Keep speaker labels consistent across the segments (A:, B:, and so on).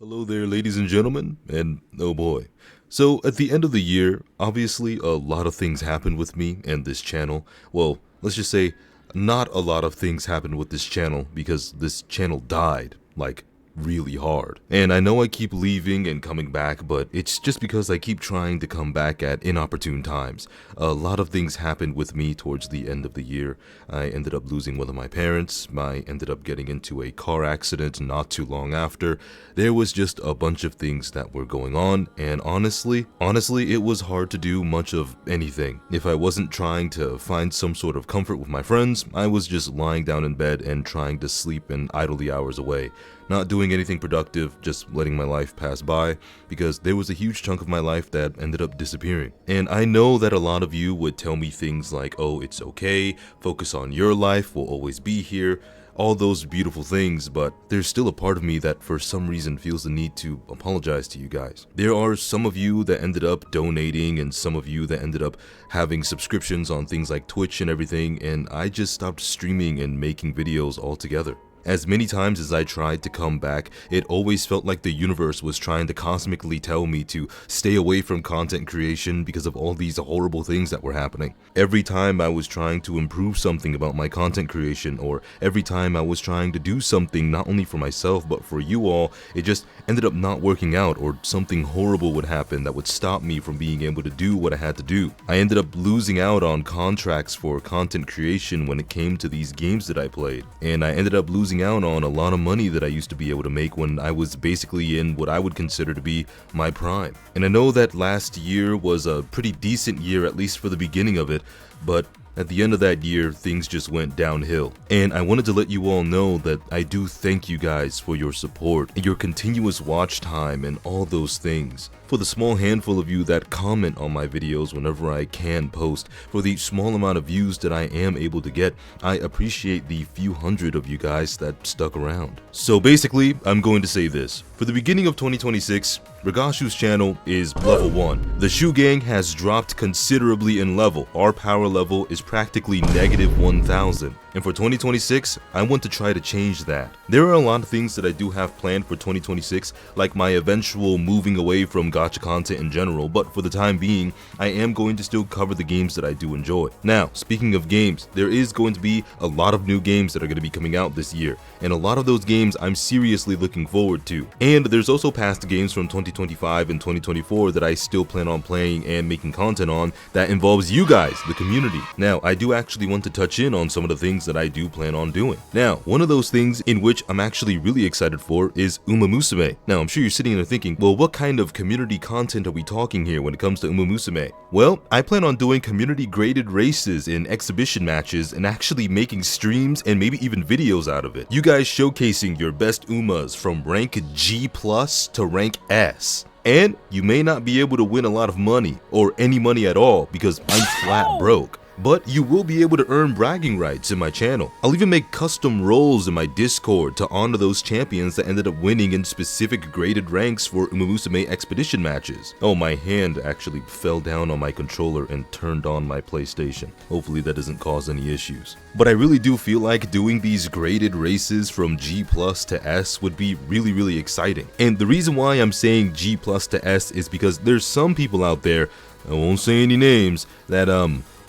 A: Hello there, ladies and gentlemen, and oh boy. So, at the end of the year, obviously a lot of things happened with me and this channel. Well, let's just say, not a lot of things happened with this channel because this channel died, like, really hard. And I know I keep leaving and coming back, but it's just because I keep trying to come back at inopportune times. A lot of things happened with me towards the end of the year. I ended up losing one of my parents. I ended up getting into a car accident not too long after. There was just a bunch of things that were going on, and honestly, it was hard to do much of anything. If I wasn't trying to find some sort of comfort with my friends, I was just lying down in bed and trying to sleep and idle the hours away. Not doing anything productive, just letting my life pass by, because there was a huge chunk of my life that ended up disappearing. And I know that a lot of you would tell me things like, oh, it's okay, focus on your life, we'll always be here, all those beautiful things, but there's still a part of me that for some reason feels the need to apologize to you guys. There are some of you that ended up donating and some of you that ended up having subscriptions on things like Twitch and everything, and I just stopped streaming and making videos altogether. As many times as I tried to come back, it always felt like the universe was trying to cosmically tell me to stay away from content creation because of all these horrible things that were happening. Every time I was trying to improve something about my content creation, or every time I was trying to do something not only for myself but for you all, it just ended up not working out, or something horrible would happen that would stop me from being able to do what I had to do. I ended up losing out on contracts for content creation when it came to these games that I played, and I ended up losing out on a lot of money that I used to be able to make when I was basically in what I would consider to be my prime. And I know that last year was a pretty decent year, at least for the beginning of it, but at the end of that year, things just went downhill. And I wanted to let you all know that I do thank you guys for your support, and your continuous watch time, and all those things. For the small handful of you that comment on my videos whenever I can post, for the small amount of views that I am able to get, I appreciate the few hundred of you guys that stuck around. So basically, I'm going to say this. For the beginning of 2026, Ragashu's channel is level 1. The Shu Gang has dropped considerably in level. Our power level is practically negative 1,000. And for 2026, I want to try to change that. There are a lot of things that I do have planned for 2026, like my eventual moving away from gacha content in general, but for the time being, I am going to still cover the games that I do enjoy. Now, speaking of games, there is going to be a lot of new games that are going to be coming out this year, and a lot of those games I'm seriously looking forward to. And there's also past games from 2025 and 2024 that I still plan on playing and making content on that involves you guys, the community. Now, I do actually want to touch in on some of the things that I do plan on doing. Now, one of those things in which I'm actually really excited for is Uma Musume. Now, I'm sure you're sitting there thinking, well, what kind of community content are we talking here when it comes to Uma Musume? Well, I plan on doing community graded races in exhibition matches and actually making streams and maybe even videos out of it. You guys showcasing your best Umas from rank G+ to rank S. And you may not be able to win a lot of money, or any money at all, because I'm flat broke. But you will be able to earn bragging rights in my channel. I'll even make custom roles in my Discord to honor those champions that ended up winning in specific graded ranks for Uma Musume expedition matches. Oh, my hand actually fell down on my controller and turned on my PlayStation. Hopefully that doesn't cause any issues. But I really do feel like doing these graded races from G+ to S would be really exciting. And the reason why I'm saying G+ to S is because there's some people out there, I won't say any names, that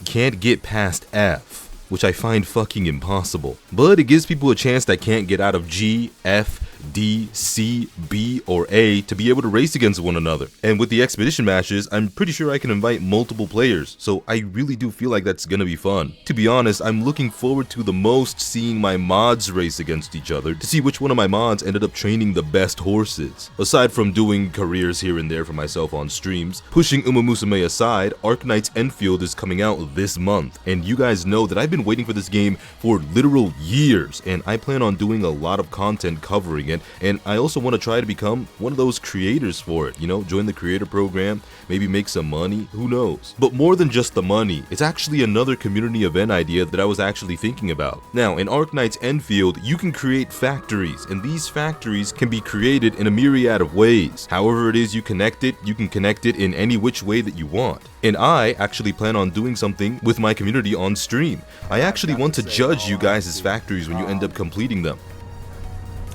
A: can't get past F, which I find fucking impossible. But it gives people a chance that can't get out of G, F, D, C, B, or A to be able to race against one another. And with the expedition matches, I'm pretty sure I can invite multiple players, so I really do feel like that's gonna be fun. To be honest, I'm looking forward to the most seeing my mods race against each other to see which one of my mods ended up training the best horses. Aside from doing careers here and there for myself on streams, pushing Uma Musume aside, Arknight's Enfield is coming out this month, and you guys know that I've been waiting for this game for literal years, and I plan on doing a lot of content covering it. And I also want to try to become one of those creators for it, you know, join the creator program, maybe make some money, who knows. But more than just the money, it's actually another community event idea that I was actually thinking about. Now, in Arknight's Enfield, you can create factories, and these factories can be created in a myriad of ways. However it is you connect it, you can connect it in any which way that you want. And I actually plan on doing something with my community on stream. I actually want to judge you guys' factories when you end up completing them.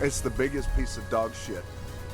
B: It's the biggest piece of dog shit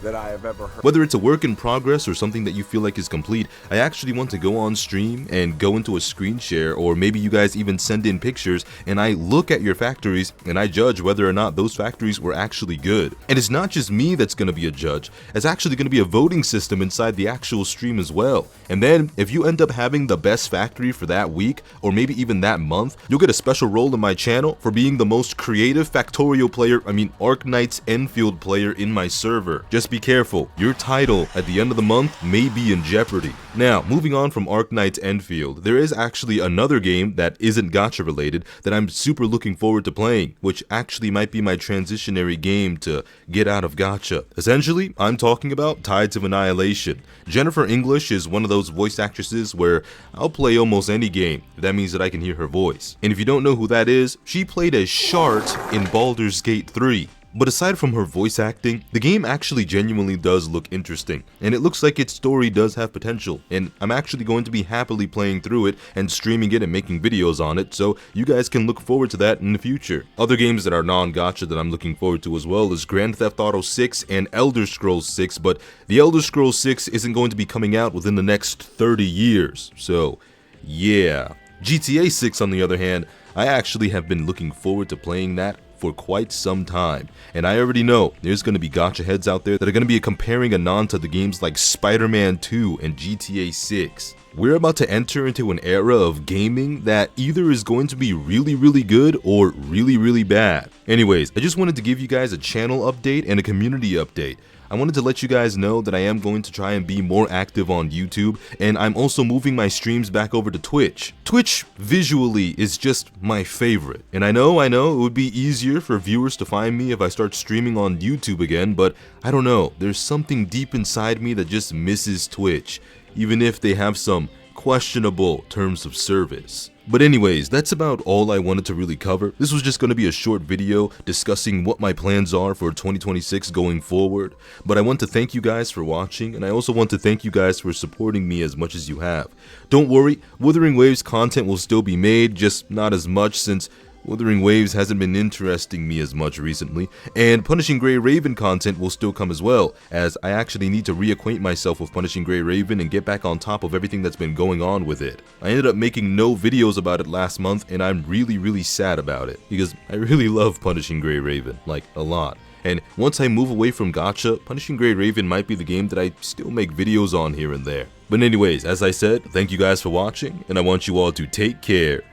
B: that I have ever heard.
A: Whether it's a work in progress or something that you feel like is complete, I actually want to go on stream and go into a screen share, or maybe you guys even send in pictures and I look at your factories and I judge whether or not those factories were actually good. And it's not just me that's going to be a judge, it's actually going to be a voting system inside the actual stream as well. And then if you end up having the best factory for that week, or maybe even that month, you'll get a special role in my channel for being the most creative Factorio player, Arknight's Enfield player in my server. Just be careful, your title at the end of the month may be in jeopardy. Now, moving on from Arknight's Enfield, there is actually another game that isn't gacha related that I'm super looking forward to playing, which actually might be my transitionary game to get out of gacha. Essentially, I'm talking about Tides of Annihilation. Jennifer English is one of those voice actresses where I'll play almost any game if that means that I can hear her voice. And if you don't know who that is, she played as Shart in Baldur's Gate 3. But aside from her voice acting, the game actually genuinely does look interesting, and it looks like its story does have potential, and I'm actually going to be happily playing through it and streaming it and making videos on it, so you guys can look forward to that in the future. Other games that are non-gacha that I'm looking forward to as well is Grand Theft Auto 6 and Elder Scrolls 6, but the Elder Scrolls 6 isn't going to be coming out within the next 30 years, so yeah. GTA 6 on the other hand, I actually have been looking forward to playing that for quite some time, and I already know there's going to be gacha heads out there that are going to be comparing Ananta to games like Spider-Man 2 and GTA 6. We're about to enter into an era of gaming that either is going to be really good or really bad. Anyways, I just wanted to give you guys a channel update and a community update. I wanted to let you guys know that I am going to try and be more active on YouTube, and I'm also moving my streams back over to Twitch. Twitch visually is just my favorite, and I know it would be easier for viewers to find me if I start streaming on YouTube again, but I don't know, there's something deep inside me that just misses Twitch, even if they have some questionable terms of service. But anyways, that's about all I wanted to really cover. This was just going to be a short video discussing what my plans are for 2026 going forward. But I want to thank you guys for watching, and I also want to thank you guys for supporting me as much as you have. Don't worry, Wuthering Waves content will still be made, just not as much since Wuthering Waves hasn't been interesting me as much recently, and Punishing Gray Raven content will still come as well, as I actually need to reacquaint myself with Punishing Gray Raven and get back on top of everything that's been going on with it. I ended up making no videos about it last month, and I'm really sad about it, because I really love Punishing Gray Raven, like a lot. And once I move away from gacha, Punishing Gray Raven might be the game that I still make videos on here and there. But anyways, as I said, thank you guys for watching, and I want you all to take care,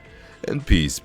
A: and peace.